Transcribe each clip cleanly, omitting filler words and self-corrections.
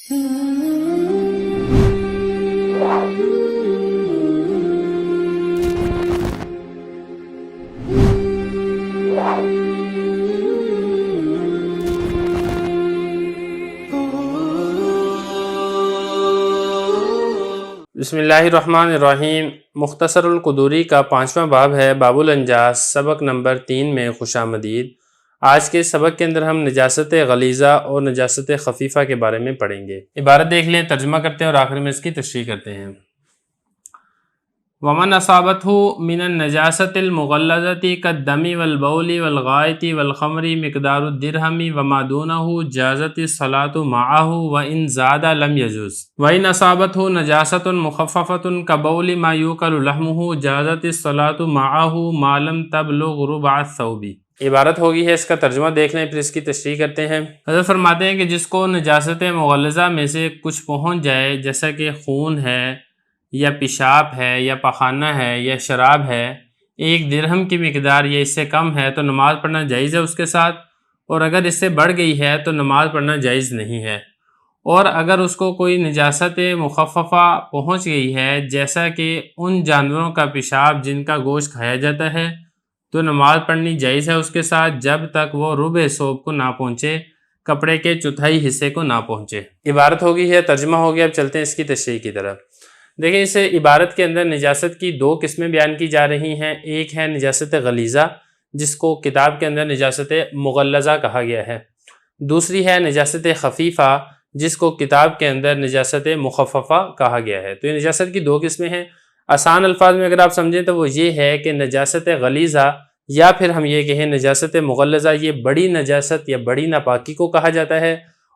بسم اللہ الرحمن الرحیم۔ مختصر القدوری کا 5واں باب ہے، باب الانجاس، سبق نمبر 3 میں خوش آمدید۔ آج کے سبق کے اندر ہم نجاست غلیظہ اور نجاست خفیفہ کے بارے میں پڑھیں گے۔ عبارت دیکھ لیں، ترجمہ کرتے ہیں اور آخر میں اس کی تشریح کرتے ہیں۔ ومن اصابته من النجاسة المغلظة كالدم والبول والغائط والخمر مقدار الدرهم وما دونه جازت الصلاة معه وإن زاد لم يجوز وإن اصابته نجاسة مخففة كبول ما يؤكل لحمه جازت الصلاة معه ما لم تبلغ ربع الثوب۔ عبارت ہوگی ہے، اس کا ترجمہ دیکھ لیں پھر اس کی تشریح کرتے ہیں۔ حضرت فرماتے ہیں کہ جس کو نجاست مغلظہ میں سے کچھ پہنچ جائے، جیسا کہ خون ہے یا پیشاب ہے یا پخانہ ہے یا شراب ہے، 1 درہم کی مقدار یا اس سے کم ہے تو نماز پڑھنا جائز ہے اس کے ساتھ، اور اگر اس سے بڑھ گئی ہے تو نماز پڑھنا جائز نہیں ہے۔ اور اگر اس کو کوئی نجاست مخففہ پہنچ گئی ہے، جیسا کہ ان جانوروں کا پیشاب جن کا گوشت کھایا جاتا ہے، تو نماز پڑھنی جائز ہے اس کے ساتھ جب تک وہ ربع ثوب کو نہ پہنچے، کپڑے کے چوتھائی حصے کو نہ پہنچے۔ عبارت ہوگی ہے، ترجمہ ہو گیا، اب چلتے ہیں اس کی تشریح کی طرف۔ دیکھیں، اس عبارت کے اندر نجاست کی 2 قسمیں بیان کی جا رہی ہیں۔ ایک ہے نجاست غلیظہ، جس کو کتاب کے اندر نجاست مغلظہ کہا گیا ہے۔ دوسری ہے نجاست خفیفہ، جس کو کتاب کے اندر نجاست مخففہ کہا گیا ہے۔ تو یہ نجاست کی 2 قسمیں ہیں۔ آسان الفاظ میں اگر آپ سمجھیں تو وہ یہ ہے کہ نجاست غلیظہ، یا پھر ہم یہ کہیں نجاست مغلظہ، یہ بڑی نجاست یا بڑی ناپاکی کو کہا جاتا ہے،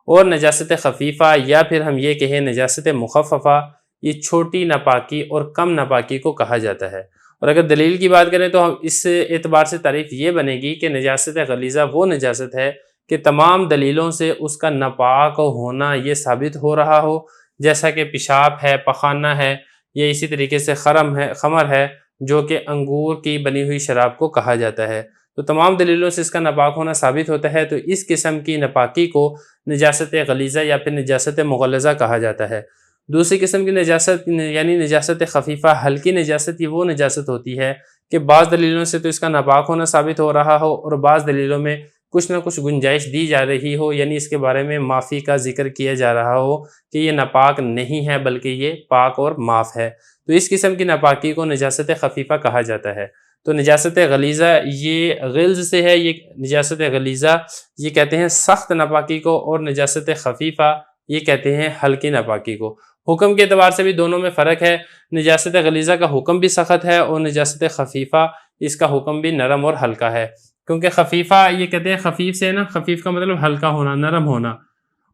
اور نجاست خفیفہ یا پھر ہم یہ کہیں نجاست مخففہ، یہ چھوٹی ناپاکی اور کم ناپاکی کو کہا جاتا ہے۔ اور اگر دلیل کی بات کریں تو ہم اس اعتبار سے تعریف یہ بنے گی کہ نجاست غلیظہ وہ نجاست ہے کہ تمام دلیلوں سے اس کا ناپاک ہونا یہ ثابت ہو رہا ہو، جیسا کہ پیشاب ہے، پخانہ ہے، یا اسی طریقے سے خمر ہے جو کہ انگور کی بنی ہوئی شراب کو کہا جاتا ہے۔ تو تمام دلیلوں سے اس کا ناپاک ہونا ثابت ہوتا ہے، تو اس قسم کی ناپاکی کو نجاست غلیظہ یا پھر نجاست مغلظہ کہا جاتا ہے۔ دوسری قسم کی نجاست یعنی نجاست خفیفہ، ہلکی نجاست، یہ وہ نجاست ہوتی ہے کہ بعض دلیلوں سے تو اس کا ناپاک ہونا ثابت ہو رہا ہو، اور بعض دلیلوں میں کچھ نہ کچھ گنجائش دی جا رہی ہو، یعنی اس کے بارے میں معافی کا ذکر کیا جا رہا ہو کہ یہ ناپاک نہیں ہے بلکہ یہ پاک اور معاف ہے، تو اس قسم کی ناپاکی کو نجاست خفیفہ کہا جاتا ہے۔ تو نجاست غلیظہ یہ غلظ سے ہے، یہ نجاست غلیظہ یہ کہتے ہیں سخت ناپاکی کو، اور نجاست خفیفہ یہ کہتے ہیں ہلکی ناپاکی کو۔ حکم کے اعتبار سے بھی دونوں میں فرق ہے، نجاست غلیظہ کا حکم بھی سخت ہے، اور نجاست خفیفہ اس کا حکم بھی نرم اور ہلکا ہے، کیونکہ خفیفہ یہ کہتے ہیں خفیف سے نا، خفیف کا مطلب ہلکا ہونا، نرم ہونا،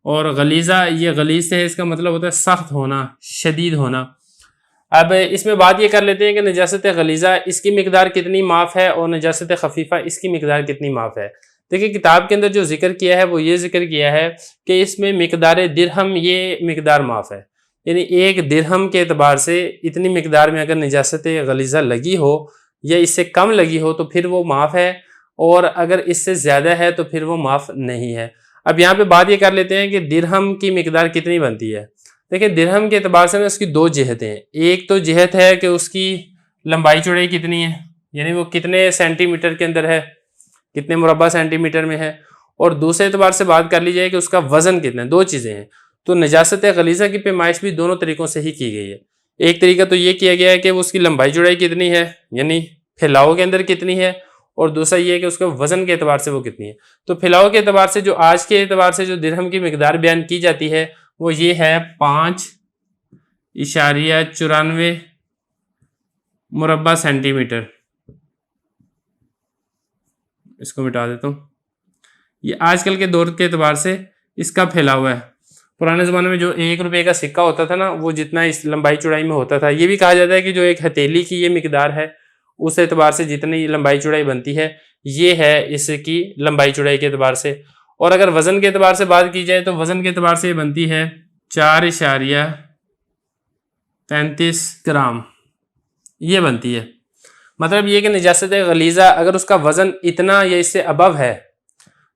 اور غلیظہ یہ غلیظ سے ہے، اس کا مطلب ہوتا ہے سخت ہونا، شدید ہونا۔ اب اس میں بات یہ کر لیتے ہیں کہ نجاست غلیظہ اس کی مقدار کتنی معاف ہے، اور نجاست خفیفہ اس کی مقدار کتنی معاف ہے۔ دیکھیں، کتاب کے اندر جو ذکر کیا ہے وہ یہ ذکر کیا ہے کہ اس میں مقدار درہم یہ مقدار معاف ہے، یعنی 1 درہم کے اعتبار سے اتنی مقدار میں اگر نجاست غلیظہ لگی ہو یا اس سے کم لگی ہو تو پھر وہ معاف ہے، اور اگر اس سے زیادہ ہے تو پھر وہ معاف نہیں ہے۔ اب یہاں پہ بات یہ کر لیتے ہیں کہ درہم کی مقدار کتنی بنتی ہے۔ دیکھیں، درہم کے اعتبار سے اس کی 2 جہتیں ہیں۔ ایک تو جہت ہے کہ اس کی لمبائی چوڑائی کتنی ہے، یعنی وہ کتنے سینٹی میٹر کے اندر ہے، کتنے مربع سینٹی میٹر میں ہے، اور دوسرے اعتبار سے بات کر لی جائے کہ اس کا وزن کتنا ہے۔ 2 چیزیں ہیں۔ تو نجاست غلیظہ کی پیمائش بھی دونوں طریقوں سے ہی کی گئی ہے۔ ایک طریقہ تو یہ کیا گیا ہے کہ اس کی لمبائی چوڑائی کتنی ہے، یعنی پھیلاؤ کے اندر کتنی ہے، اور دوسرا یہ ہے کہ اس کے وزن کے اعتبار سے وہ کتنی ہے۔ تو پھیلاؤ کے اعتبار سے جو آج کے اعتبار سے جو درہم کی مقدار بیان کی جاتی ہے وہ یہ ہے 5.94 مربع سینٹی میٹر۔ اس کو مٹا دیتا ہوں۔ یہ آج کل کے دور کے اعتبار سے اس کا پھیلاؤ ہے۔ پرانے زمانے میں جو 1 روپے کا سکہ ہوتا تھا نا، وہ جتنا اس لمبائی چوڑائی میں ہوتا تھا، یہ بھی کہا جاتا ہے کہ جو ایک ہتھیلی کی یہ مقدار ہے، اس اعتبار سے جتنی لمبائی چوڑائی بنتی ہے یہ ہے اس کی لمبائی چوڑائی کے اعتبار سے۔ اور اگر وزن کے اعتبار سے بات کی جائے تو وزن کے اعتبار سے یہ بنتی ہے 4.35 گرام، یہ بنتی ہے۔ مطلب یہ کہ نجاست غلیظہ اگر اس کا وزن اتنا یا اس سے ابو ہے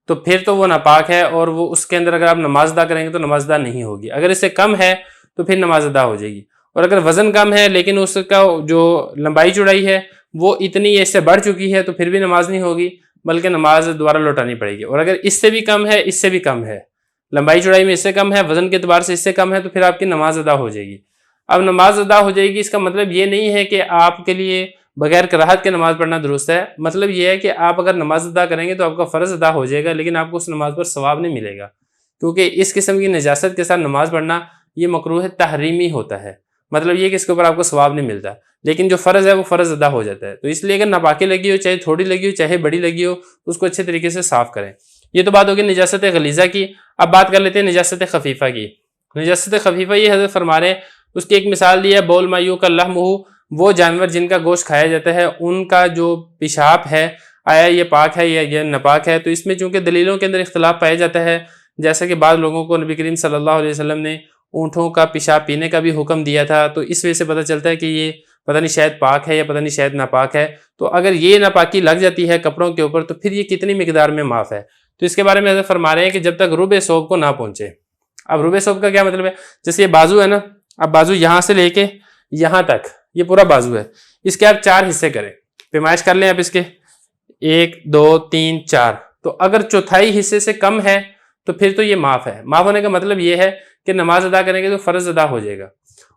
تو پھر تو وہ ناپاک ہے، اور وہ اس کے اندر اگر آپ نماز ادا کریں گے تو نماز ادا نہیں ہوگی۔ اگر اس سے کم ہے تو پھر نماز ادا ہو جائے گی، اور اگر وزن کم ہے لیکن اس کا جو لمبائی چوڑائی ہے وہ اتنی اس سے بڑھ چکی ہے تو پھر بھی نماز نہیں ہوگی، بلکہ نماز دوبارہ لوٹانی پڑے گی۔ اور اگر اس سے بھی کم ہے، اس سے بھی کم ہے، لمبائی چوڑائی میں اس سے کم ہے، وزن کے اعتبار سے اس سے کم ہے، تو پھر آپ کی نماز ادا ہو جائے گی۔ اب نماز ادا ہو جائے گی، اس کا مطلب یہ نہیں ہے کہ آپ کے لیے بغیر کراہت کے نماز پڑھنا درست ہے، مطلب یہ ہے کہ آپ اگر نماز ادا کریں گے تو آپ کا فرض ادا ہو جائے گا، لیکن آپ کو اس نماز پر ثواب نہیں ملے گا، کیونکہ اس قسم کی نجاست کے ساتھ نماز پڑھنا یہ مکروہ تحریمی ہوتا ہے، مطلب یہ کہ اس کے اوپر آپ کو ثواب نہیں ملتا، لیکن جو فرض ہے وہ فرض ادا ہو جاتا ہے۔ تو اس لیے اگر ناپاکی لگی ہو، چاہے تھوڑی لگی ہو چاہے بڑی لگی ہو، اس کو اچھے طریقے سے صاف کریں۔ یہ تو بات ہوگی نجاست غلیظہ کی۔ اب بات کر لیتے ہیں نجاست خفیفہ کی۔ نجاست خفیفہ یہ حضرت فرما رہے ہیں، اس کی ایک مثال دی ہے، بول ما یوکل لحمہ، وہ جانور جن کا گوشت کھایا جاتا ہے ان کا جو پیشاب ہے آیا یہ پاک ہے یا یہ ناپاک ہے۔ تو اس میں چونکہ دلیلوں کے اندر اختلاف پایا جاتا ہے، جیسا کہ بعض لوگوں کو نبی کریم صلی اللہ علیہ وسلم نے اونٹوں کا پیشاب پینے کا بھی حکم دیا تھا، تو اس وجہ سے پتہ چلتا ہے کہ یہ پتہ نہیں شاید پاک ہے یا پتہ نہیں شاید ناپاک ہے۔ تو اگر یہ ناپاکی لگ جاتی ہے کپڑوں کے اوپر تو پھر یہ کتنی مقدار میں معاف ہے؟ تو اس کے بارے میں حضرت فرما رہے ہیں کہ جب تک ربع ثوب کو نہ پہنچے۔ اب ربع ثوب کا کیا مطلب ہے؟ جیسے یہ بازو ہے نا، اب بازو یہاں سے لے کے یہاں تک یہ پورا بازو ہے، اس کے آپ 4 حصے کریں، پیمائش کر لیں آپ اس کے 1 2 3 4۔ تو اگر چوتھائی حصے سے کم ہے تو پھر تو یہ معاف ہے۔ معاف ہونے کا مطلب یہ ہے کہ نماز ادا کریں گے تو فرض ادا ہو جائے گا،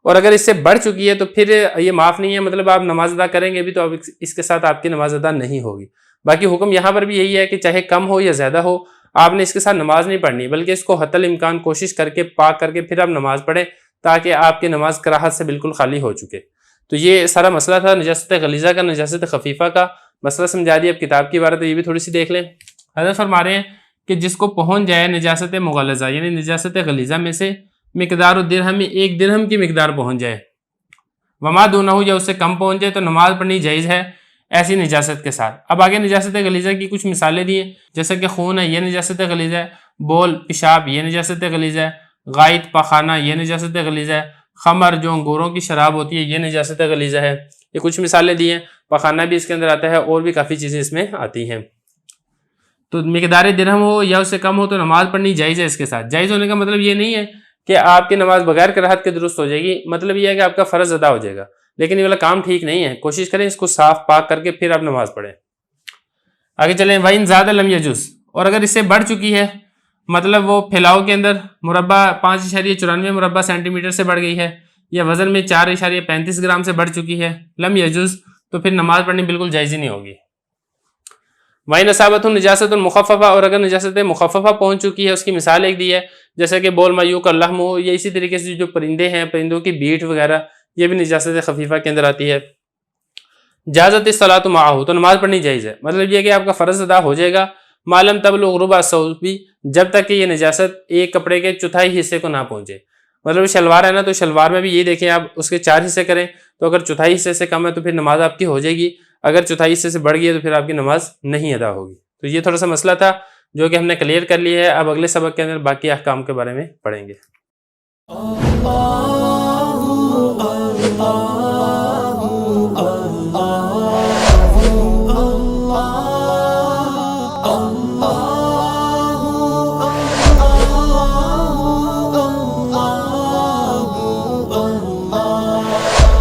اور اگر اس سے بڑھ چکی ہے تو پھر یہ معاف نہیں ہے، مطلب آپ نماز ادا کریں گے بھی تو اس کے ساتھ آپ کی نماز ادا نہیں ہوگی۔ باقی حکم یہاں پر بھی یہی ہے کہ چاہے کم ہو یا زیادہ ہو، آپ نے اس کے ساتھ نماز نہیں پڑھنی، بلکہ اس کو حتی الامکان کوشش کر کے پاک کر کے پھر آپ نماز پڑھیں، تاکہ آپ کی نماز کراہت سے بالکل خالی ہو چکے۔ تو یہ سارا مسئلہ تھا نجاست غلیظہ کا، نجاست خفیفہ کا مسئلہ سمجھا دیا۔ اب کتاب کی عبارت ہے، یہ بھی تھوڑی سی دیکھ لیں۔ حضرت فرما رہے ہیں کہ جس کو پہنچ جائے نجاست مغلظہ یعنی نجاست غلیظہ میں سے مقدار الدرہم، 1 درہم کی مقدار پہنچ جائے، وما دونہ یا اس سے کم پہنچ جائے، تو نماز پڑھنی جائز ہے ایسی نجاست کے ساتھ۔ اب آگے نجاست غلیظہ کی کچھ مثالیں دی ہیں، جیسا کہ خون ہے یہ نجاست غلیظہ ہے، بول پیشاب یہ نجاست غلیظہ ہے، غائط پاخانہ یہ نجاست غلیظہ ہے، خمر جو انگوروں کی شراب ہوتی ہے یہ نجاست غلیظہ ہے۔ یہ کچھ مثالیں دی ہیں، پاخانہ بھی اس کے اندر آتا ہے، اور بھی کافی چیزیں اس میں آتی ہیں۔ تو مقدار درہم ہو یا اس سے کم ہو تو نماز پڑھنی جائز ہے اس کے ساتھ۔ جائز ہونے کا مطلب یہ نہیں ہے کہ آپ کی نماز بغیر کراہت کے درست ہو جائے گی، مطلب یہ ہے کہ آپ کا فرض ادا ہو جائے گا، لیکن یہ والا کام ٹھیک نہیں ہے۔ کوشش کریں اس کو صاف پاک کر کے پھر آپ نماز پڑھیں۔ آگے چلیں، وَإِن زَادَ لَمْ يَجُزْ، اور اگر اس سے بڑھ چکی ہے، مطلب وہ پھیلاؤ کے اندر مربع 5.94 مربع سینٹی میٹر سے بڑھ گئی ہے، یا وزن میں 4.35 گرام سے بڑھ چکی ہے، لم یجوز، تو پھر نماز پڑھنی بالکل جائز ہی نہیں ہوگی۔ وَإِنْ أَصَابَتْهُ نِجَاسَةٌ مُخَفَّفَةٌ، اور اگر نجاست مخففہ پہنچ چکی ہے، اس کی مثال ایک دی ہے، جیسا کہ بول ما یوکل لحمہ، یا اسی طریقے سے جو پرندے ہیں، پرندوں کی بیٹ وغیرہ، یہ بھی نجاست خفیفہ کے اندر آتی ہے۔ جازت الصلاۃ معہ، تو نماز پڑھنی جائز ہے، مطلب یہ کہ آپ کا فرض ادا ہو جائے گا، ما لم تبلغ ربع الثوب، جب تک کہ یہ نجاست ایک کپڑے کے چوتھائی حصے کو نہ پہنچے۔ مطلب شلوار ہے نا، تو شلوار میں بھی یہ دیکھیں آپ اس کے 4 حصے کریں، تو اگر چوتھائی حصے سے کم ہے تو پھر نماز آپ کی ہو جائے گی، اگر چوتھائی حصے سے بڑھ گئی ہے تو پھر آپ کی نماز نہیں ادا ہوگی۔ تو یہ تھوڑا سا مسئلہ تھا جو کہ ہم نے کلیئر کر لیا ہے۔ اب اگلے سبق کے اندر باقی احکام کے بارے میں پڑھیں گے۔